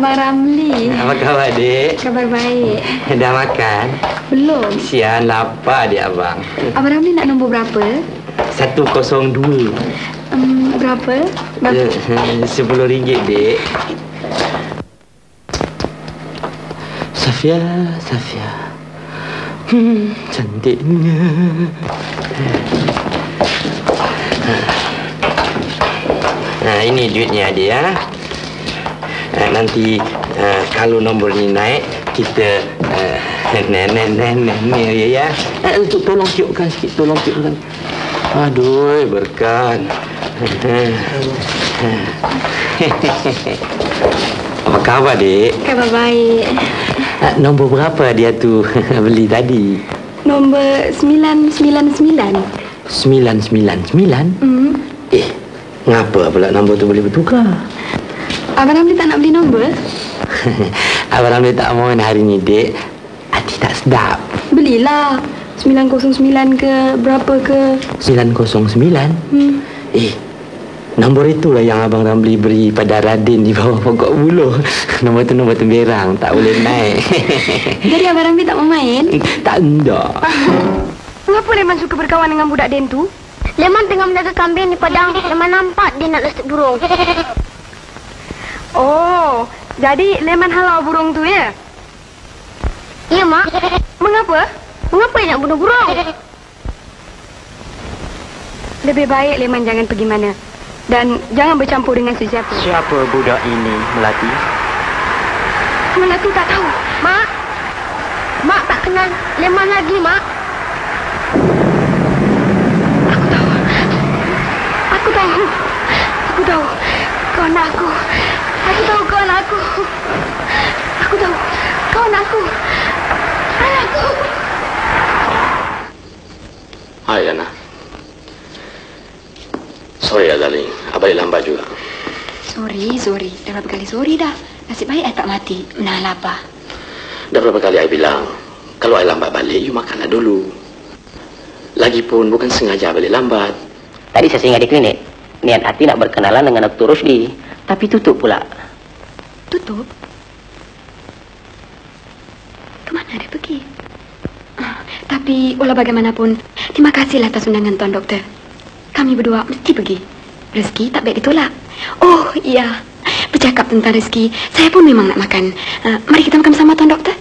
Abang Ramli. Apa khabar, Dek? Kabar baik. Dah makan? Belum. Sian, lapar dia, Abang. Abang Ramli nak nombor berapa? 102. Berapa? RM10, Dek. Safia. Cantiknya. Nah, ini duitnya dia. Nanti kalau nombor ni naik, kita ya. Tolong tiupkan sikit, Aduh, berkat. Apa khabar, Dek? Kabar baik. Nombor berapa dia tu beli tadi? Nombor 999. 999? Ngapa pula nombor tu boleh bertukar? Abang Ramli tak nak beli nombor? Abang Ramli tak mohon hari ni, Dek. Hati tak sedap. Belilah. 909 ke berapa ke? 909? Nombor itulah yang Abang Ramli beri pada Radin di bawah pokok buluh. Nombor tu nombor temberang, tak boleh naik. Jadi Abang Ramli tak mau main? Tak ada. Mengapa Leman suka berkawan dengan budak Den tu? Leman tengah menjaga kambing di padang. Leman nampak dia nak lesik burung. Oh, jadi Leman halau burung tu, ya? Iya, Mak. Mengapa? Mengapa dia nak bunuh burung? Lebih baik Leman jangan pergi mana. Dan jangan bercampur dengan sesiapa. Siapa budak ini, Melati? Melati tak tahu. Mak. Mak tak kenal Leman lagi, Mak. Aku tahu. Kau nak aku. Aku tahu kau nak aku. Aku tahu. Kau nak aku. Anakku. Hai, Ana. Sorry ya, darling. Abang lambat juga. Sorry. Dah berapa kali sorry dah. Nasib baik I tak mati. Menahan lapar. Dah berapa kali I bilang, kalau I lambat balik, you makanlah dulu. Lagipun bukan sengaja balik lambat. Tadi saya singgah di klinik. Niat hati nak berkenalan dengan Dr. Rusdi. Tapi tutup pula. Tutup? Kemana dia pergi? Tapi walau bagaimanapun, terima kasihlah atas undangan Tuan Doktor. Kami berdua mesti pergi. Rezeki tak baik ditolak. Oh, iya. Bercakap tentang rezeki, saya pun memang nak makan. Mari kita makan bersama Tuan Doktor.